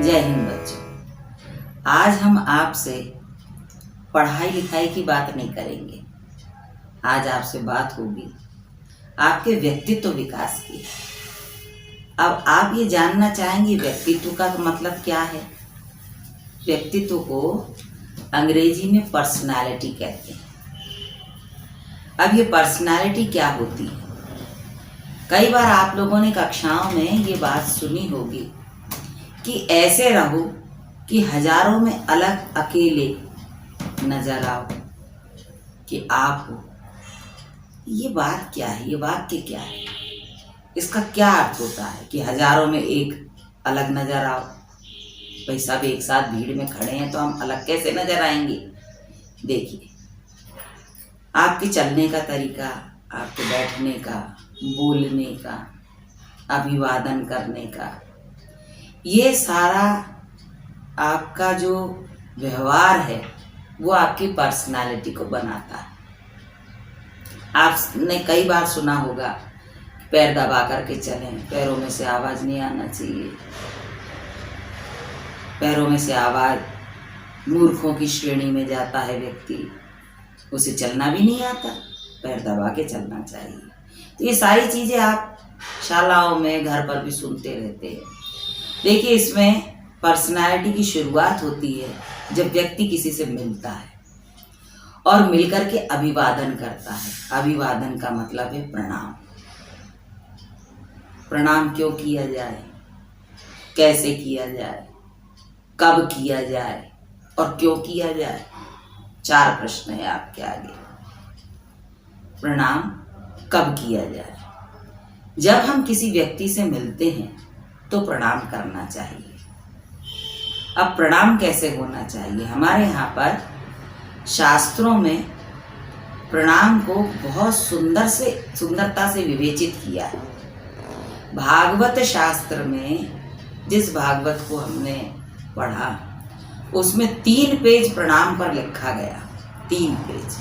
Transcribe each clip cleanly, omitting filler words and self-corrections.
जय हिंद बच्चों। आज हम आपसे पढ़ाई लिखाई की बात नहीं करेंगे। आज आपसे बात होगी आपके व्यक्तित्व विकास की। अब आप ये जानना चाहेंगे व्यक्तित्व का मतलब क्या है। व्यक्तित्व को अंग्रेजी में पर्सनालिटी कहते हैं। अब ये पर्सनालिटी क्या होती है? कई बार आप लोगों ने कक्षाओं में ये बात सुनी होगी कि ऐसे रहो कि हजारों में अलग अकेले नजर आओ कि आप हो। ये बात क्या है? ये वाक्य क्या है? इसका क्या अर्थ होता है कि हजारों में एक अलग नजर आओ? भाई सब एक साथ भीड़ में खड़े हैं तो हम अलग कैसे नजर आएंगे? देखिए, आपके चलने का तरीका, आपके बैठने का, बोलने का, अभिवादन करने का, ये सारा आपका जो व्यवहार है वो आपकी पर्सनालिटी को बनाता है। आपने कई बार सुना होगा पैर दबा करके चलें, पैरों में से आवाज़ नहीं आना चाहिए। पैरों में से आवाज़ मूर्खों की श्रेणी में जाता है व्यक्ति, उसे चलना भी नहीं आता, पैर दबा के चलना चाहिए। तो ये सारी चीज़ें आप शालाओं में, घर पर भी सुनते रहते हैं। देखिए, इसमें पर्सनालिटी की शुरुआत होती है जब व्यक्ति किसी से मिलता है और मिलकर के अभिवादन करता है। अभिवादन का मतलब है प्रणाम। प्रणाम क्यों किया जाए, कैसे किया जाए, कब किया जाए और क्यों किया जाए? 4 प्रश्न है आपके आगे। प्रणाम कब किया जाए? जब हम किसी व्यक्ति से मिलते हैं तो प्रणाम करना चाहिए। अब प्रणाम कैसे होना चाहिए? हमारे यहाँ पर शास्त्रों में प्रणाम को बहुत सुंदरता से विवेचित किया है। भागवत शास्त्र में जिस भागवत को हमने पढ़ा उसमें 3 पेज प्रणाम पर लिखा गया। 3 पेज।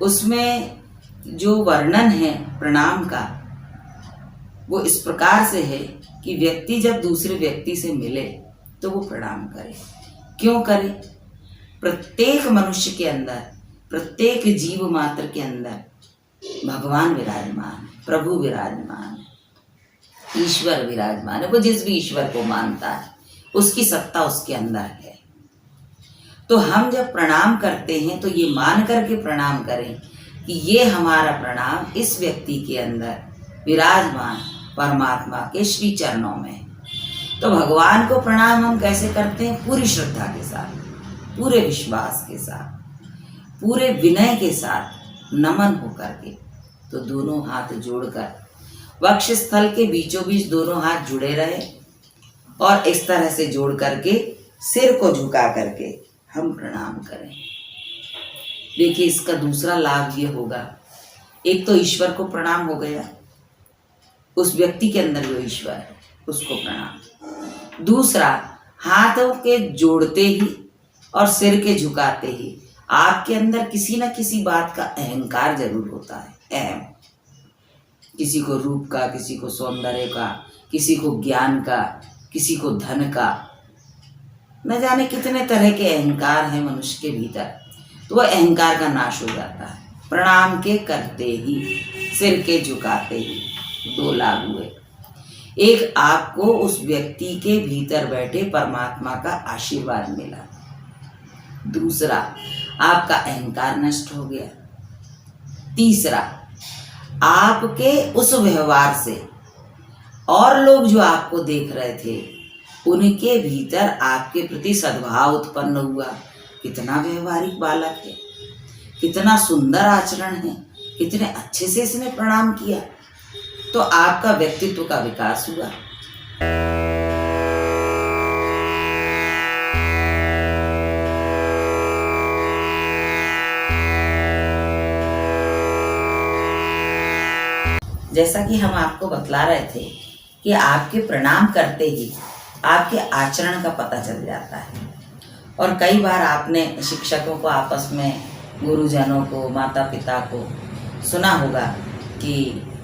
उसमें जो वर्णन है प्रणाम का वो इस प्रकार से है कि व्यक्ति जब दूसरे व्यक्ति से मिले तो वो प्रणाम करे। क्यों करे? प्रत्येक मनुष्य के अंदर, प्रत्येक जीव मात्र के अंदर भगवान विराजमान है, प्रभु विराजमान है, ईश्वर विराजमान है। वो जिस भी ईश्वर को मानता है उसकी सत्ता उसके अंदर है। तो हम जब प्रणाम करते हैं तो ये मान करके प्रणाम करें कि ये हमारा प्रणाम इस व्यक्ति के अंदर विराजमान परमात्मा के श्री चरणों में। तो भगवान को प्रणाम हम कैसे करते हैं? पूरी श्रद्धा के साथ, पूरे विश्वास के साथ, पूरे विनय के साथ, नमन होकर के। तो दोनों हाथ जोड़कर वक्ष स्थल के बीचों बीच दोनों हाथ जुड़े रहे और इस तरह से जोड़ करके सिर को झुका करके हम प्रणाम करें। देखिए, इसका दूसरा लाभ ये होगा, एक तो ईश्वर को प्रणाम हो गया, उस व्यक्ति के अंदर जो ईश्वर है उसको प्रणाम। दूसरा, हाथों के जोड़ते ही और सिर के झुकाते ही आपके अंदर किसी न किसी बात का अहंकार जरूर होता है। अहम, किसी को रूप का, किसी को सौंदर्य का, किसी को ज्ञान का, किसी को धन का, न जाने कितने तरह के अहंकार हैं मनुष्य के भीतर। तो वह अहंकार का नाश हो जाता है प्रणाम के करते ही, सिर के झुकाते ही। 2 लाभ हुए। एक, आपको उस व्यक्ति के भीतर बैठे परमात्मा का आशीर्वाद मिला। दूसरा, आपका अहंकार नष्ट हो गया। तीसरा, आपके उस व्यवहार से और लोग जो आपको देख रहे थे उनके भीतर आपके प्रति सद्भाव उत्पन्न हुआ। कितना व्यवहारिक बालक है, कितना सुंदर आचरण है, कितने अच्छे से इसने प्रणाम किया। तो आपका व्यक्तित्व का विकास हुआ। जैसा कि हम आपको बतला रहे थे कि आपके प्रणाम करते ही आपके आचरण का पता चल जाता है। और कई बार आपने शिक्षकों को आपस में, गुरुजनों को, माता पिता को सुना होगा कि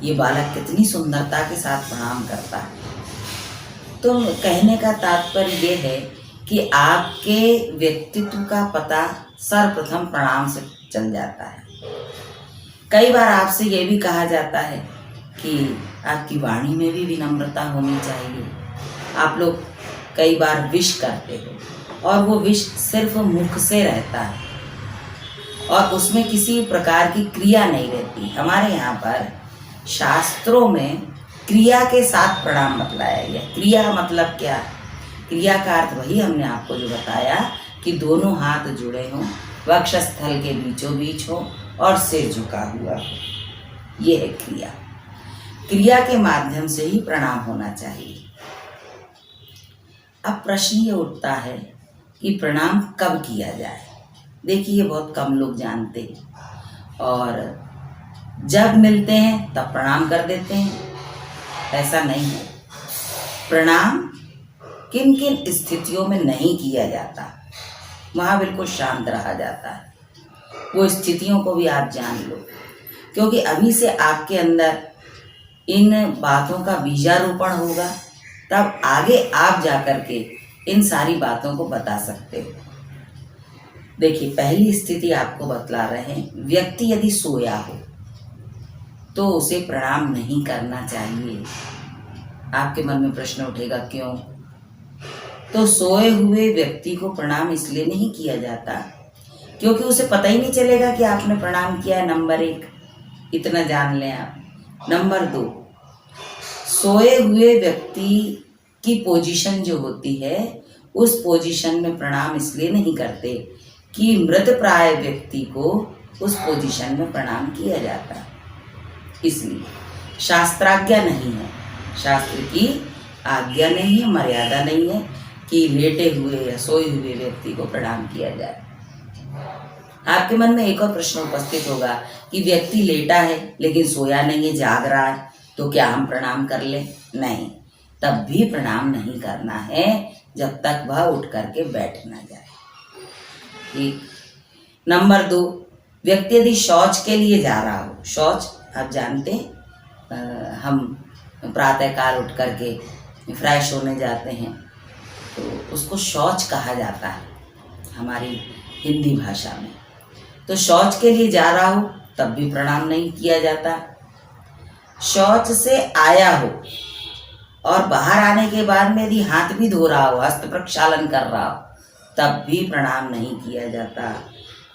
ये बालक कितनी सुंदरता के साथ प्रणाम करता है। तो कहने का तात्पर्य ये है कि आपके व्यक्तित्व का पता सर्वप्रथम प्रणाम से चल जाता है। कई बार आपसे ये भी कहा जाता है कि आपकी वाणी में भी विनम्रता होनी चाहिए। आप लोग कई बार विश करते हो और वो विश सिर्फ मुख से रहता है और उसमें किसी प्रकार की क्रिया नहीं रहती। हमारे यहाँ पर शास्त्रों में क्रिया के साथ प्रणाम बतलाया गया। क्रिया मतलब क्या? क्रिया का अर्थ वही हमने आपको जो बताया कि दोनों हाथ जुड़े हों, वक्षस्थल के बीचों बीच हो और सिर झुका हुआ हो, ये है क्रिया। क्रिया के माध्यम से ही प्रणाम होना चाहिए। अब प्रश्न ये उठता है कि प्रणाम कब किया जाए। देखिए, बहुत कम लोग जानते हैं और जब मिलते हैं तब प्रणाम कर देते हैं। ऐसा नहीं है। प्रणाम किन किन स्थितियों में नहीं किया जाता, वहाँ बिल्कुल शांत रहा जाता है। वो स्थितियों को भी आप जान लो, क्योंकि अभी से आपके अंदर इन बातों का बीजारोपण होगा, तब आगे आप जाकर के इन सारी बातों को बता सकते हो। देखिए, पहली स्थिति आपको बतला रहे हैं। व्यक्ति यदि सोया हो तो उसे प्रणाम नहीं करना चाहिए। आपके मन में प्रश्न उठेगा, क्यों? तो सोए हुए व्यक्ति को प्रणाम इसलिए नहीं किया जाता क्योंकि उसे पता ही नहीं चलेगा कि आपने प्रणाम किया है। नंबर 1, इतना जान लें आप। नंबर 2, सोए हुए व्यक्ति की पोजीशन जो होती है, उस पोजीशन में प्रणाम इसलिए नहीं करते कि मृत प्राय व्यक्ति को उस पोजीशन में प्रणाम किया जाता है। इसलिए शास्त्राज्ञा नहीं है, शास्त्र की आज्ञा नहीं है, मर्यादा नहीं है कि लेटे हुए या सोए हुए व्यक्ति को प्रणाम किया जाए। आपके मन में एक और प्रश्न उपस्थित होगा कि व्यक्ति लेटा है लेकिन सोया नहीं है, जाग रहा है, तो क्या हम प्रणाम कर लें? नहीं, तब भी प्रणाम नहीं करना है जब तक वह उठ करके बैठ ना जाए। ठीक। नंबर 2, व्यक्ति यदि शौच के लिए जा रहा हो। शौच आप जानते हैं, हम प्रातःकाल उठ करके फ्रेश होने जाते हैं तो उसको शौच कहा जाता है हमारी हिंदी भाषा में। तो शौच के लिए जा रहा हो तब भी प्रणाम नहीं किया जाता। शौच से आया हो और बाहर आने के बाद में यदि हाथ भी धो रहा हो, हस्त प्रक्षालन कर रहा हो, तब भी प्रणाम नहीं किया जाता।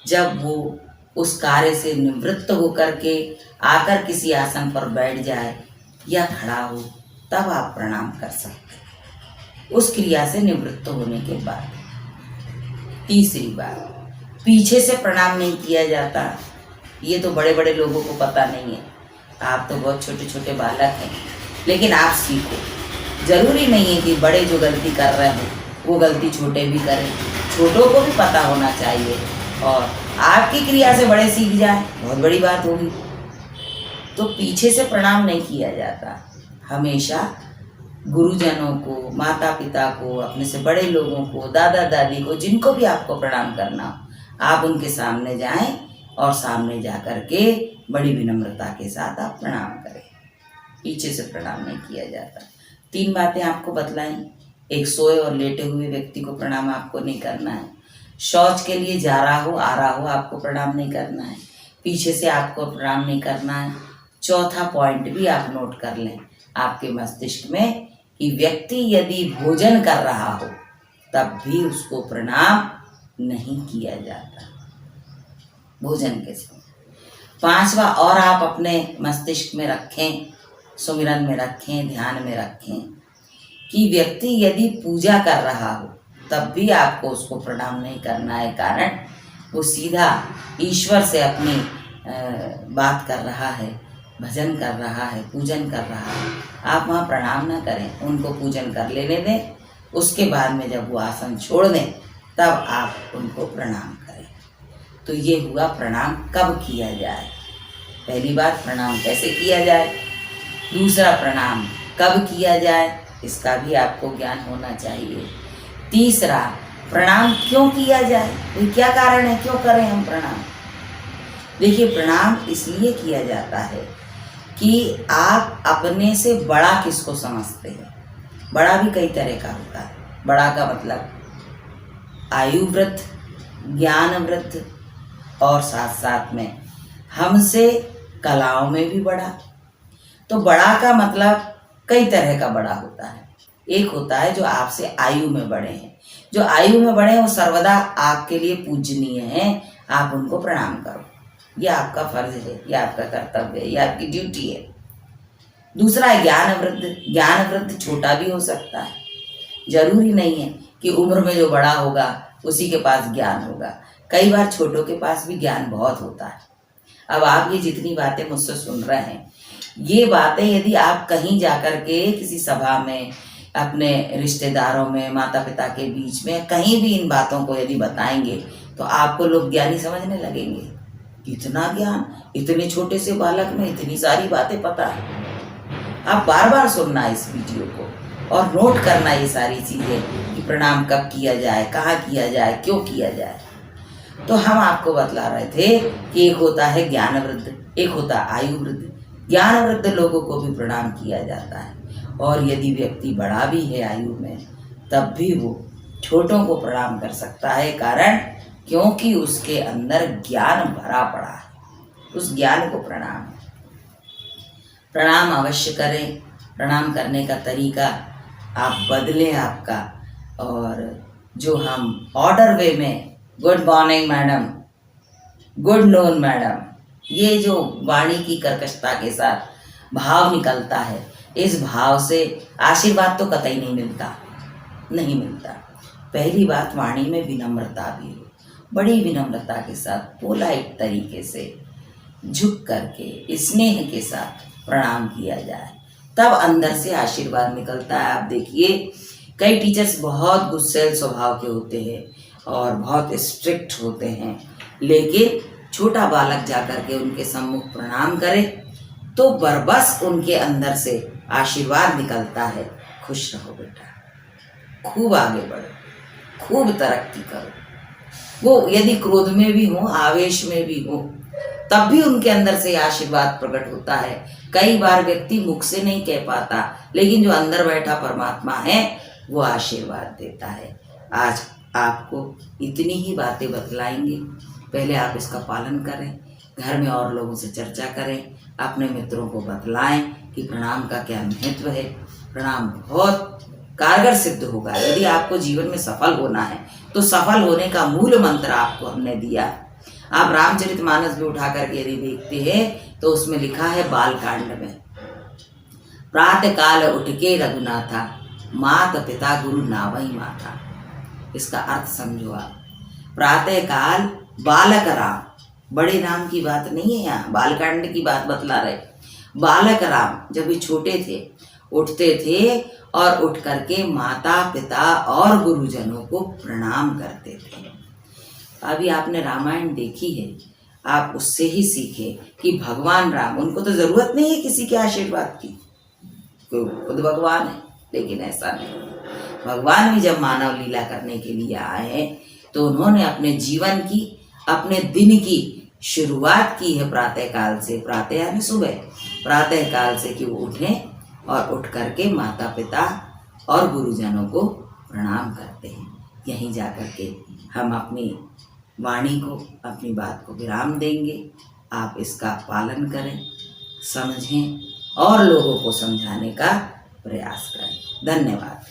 जब वो उस कार्य से निवृत्त होकर के आकर किसी आसन पर बैठ जाए या खड़ा हो, तब आप प्रणाम कर सकते हैं, उस क्रिया से निवृत्त होने के बाद। तीसरी बात, पीछे से प्रणाम नहीं किया जाता। ये तो बड़े बड़े लोगों को पता नहीं है। आप तो बहुत छोटे छोटे बालक हैं, लेकिन आप सीखो। जरूरी नहीं है कि बड़े जो गलती कर रहे हो वो गलती छोटे भी करें। छोटों को भी पता होना चाहिए और आपकी क्रिया से बड़े सीख जाए, बहुत बड़ी बात होगी। तो पीछे से प्रणाम नहीं किया जाता। हमेशा गुरुजनों को, माता पिता को, अपने से बड़े लोगों को, दादा दादी को, जिनको भी आपको प्रणाम करना हो, आप उनके सामने जाएं और सामने जा कर के बड़ी विनम्रता के साथ आप प्रणाम करें। पीछे से प्रणाम नहीं किया जाता। 3 बातें आपको बतलाई। एक, सोए और लेटे हुए व्यक्ति को प्रणाम आपको नहीं करना है। शौच के लिए जा रहा हो, आ रहा हो, आपको प्रणाम नहीं करना है। पीछे से आपको प्रणाम नहीं करना है। चौथा पॉइंट भी आप नोट कर लें आपके मस्तिष्क में कि व्यक्ति यदि भोजन कर रहा हो तब भी उसको प्रणाम नहीं किया जाता भोजन के समय। 5वां और आप अपने मस्तिष्क में रखें, सुमिरन में रखें, ध्यान में रखें कि व्यक्ति यदि पूजा कर रहा हो तब भी आपको उसको प्रणाम नहीं करना है। कारण वो सीधा ईश्वर से अपनी बात कर रहा है, भजन कर रहा है, पूजन कर रहा है। आप वहाँ प्रणाम ना करें, उनको पूजन कर लेने दें। उसके बाद में जब वो आसन छोड़ दें तब आप उनको प्रणाम करें। तो ये हुआ प्रणाम कब किया जाए। पहली बात, प्रणाम कैसे किया जाए। दूसरा, प्रणाम कब किया जाए, इसका भी आपको ज्ञान होना चाहिए। तीसरा, प्रणाम क्यों किया जाए, तो क्या कारण है, क्यों करें हम प्रणाम। देखिए, प्रणाम इसलिए किया जाता है कि आप अपने से बड़ा किसको समझते हैं, बड़ा भी कई तरह का होता है। बड़ा का मतलब आयु वृद्ध, ज्ञान वृद्ध और साथ साथ में हमसे कलाओं में भी बड़ा। तो बड़ा का मतलब कई तरह का बड़ा होता है। एक होता है जो आपसे आयु में बड़े हैं। जो आयु में बड़े हैं वो सर्वदा आपके लिए पूजनीय हैं, आप उनको प्रणाम करो। ये आपका फर्ज है, ये आपका कर्तव्य है, ये आपकी ड्यूटी है। दूसरा है ज्ञान वृद्ध। ज्ञान वृद्ध छोटा भी हो सकता है, जरूरी नहीं है कि उम्र में जो बड़ा होगा उसी के पास ज्ञान होगा। कई बार छोटों के पास भी ज्ञान बहुत होता है। अब आप ये जितनी बातें मुझसे सुन रहे हैं, ये बातें यदि आप कहीं जाकर के किसी सभा में, अपने रिश्तेदारों में, माता पिता के बीच में, कहीं भी इन बातों को यदि बताएंगे तो आपको लोग ज्ञानी समझने लगेंगे। इतना ज्ञान, इतने छोटे से बालक में इतनी सारी बातें पता है। आप बार बार सुनना इस वीडियो को और नोट करना ये सारी चीज़ें कि प्रणाम कब किया जाए, कहाँ किया जाए, क्यों किया जाए। तो हम आपको बतला रहे थे कि एक होता है ज्ञान वृद्ध, एक होता है आयु वृद्ध। ज्ञान वृद्ध लोगों को भी प्रणाम किया जाता है, और यदि व्यक्ति बड़ा भी है आयु में तब भी वो छोटों को प्रणाम कर सकता है। कारण क्योंकि उसके अंदर ज्ञान भरा पड़ा है, उस ज्ञान को प्रणाम। प्रणाम अवश्य करें। प्रणाम करने का तरीका आप बदलें आपका, और जो हम ऑर्डर वे में good morning madam, good noon madam, ये जो वाणी की कर्कशता के साथ भाव निकलता है, इस भाव से आशीर्वाद तो कतई नहीं मिलता, नहीं मिलता। पहली बात, वाणी में विनम्रता भी हो, बड़ी विनम्रता के साथ पोलाइट तरीके से झुक करके स्नेह के साथ प्रणाम किया जाए, तब अंदर से आशीर्वाद निकलता है। आप देखिए, कई टीचर्स बहुत गुस्सैल स्वभाव के होते हैं और बहुत स्ट्रिक्ट होते हैं, लेकिन छोटा बालक जाकर के उनके सम्मुख प्रणाम करे तो बरबस उनके अंदर से आशीर्वाद निकलता है। खुश रहो बेटा, खूब आगे बढ़ो, खूब तरक्की करो। वो यदि क्रोध में भी हो, आवेश में भी हो, तब भी उनके अंदर से आशीर्वाद प्रकट होता है। कई बार व्यक्ति मुख से नहीं कह पाता, लेकिन जो अंदर बैठा परमात्मा है वो आशीर्वाद देता है। आज आपको इतनी ही बातें बतलाएंगे, पहले आप इसका पालन करें, घर में और लोगों से चर्चा करें, अपने मित्रों को बतलाएं कि प्रणाम का क्या महत्व है। प्रणाम बहुत कारगर सिद्ध होगा। यदि आपको जीवन में सफल होना है तो सफल होने का मूल मंत्र आपको हमने दिया। आप रामचरितमानस भी उठा करके यदि देखते हैं तो उसमें लिखा है बालकांड में, प्रातः काल उठ के रघुनाथा, माता पिता गुरु नावई माथा। इसका अर्थ समझो आप। प्रातः काल बालक राम, बड़े राम की बात नहीं है, यहाँ बालकांड की बात बतला रहे। बालक राम जब भी छोटे थे उठते थे और उठ करके माता पिता और गुरुजनों को प्रणाम करते थे। अभी आपने रामायण देखी है, आप उससे ही सीखे कि भगवान राम, उनको तो जरूरत नहीं है किसी के आशीर्वाद की, खुद भगवान है। लेकिन ऐसा नहीं, भगवान भी जब मानव लीला करने के लिए आए तो उन्होंने अपने जीवन की, अपने दिन की शुरुआत की है प्रातः काल से। प्रातः यानी सुबह, प्रातः काल से कि वो उठें और उठ करके माता पिता और गुरुजनों को प्रणाम करते हैं। यहीं जाकर के हम अपनी वाणी को, अपनी बात को विराम देंगे। आप इसका पालन करें, समझें और लोगों को समझाने का प्रयास करें। धन्यवाद।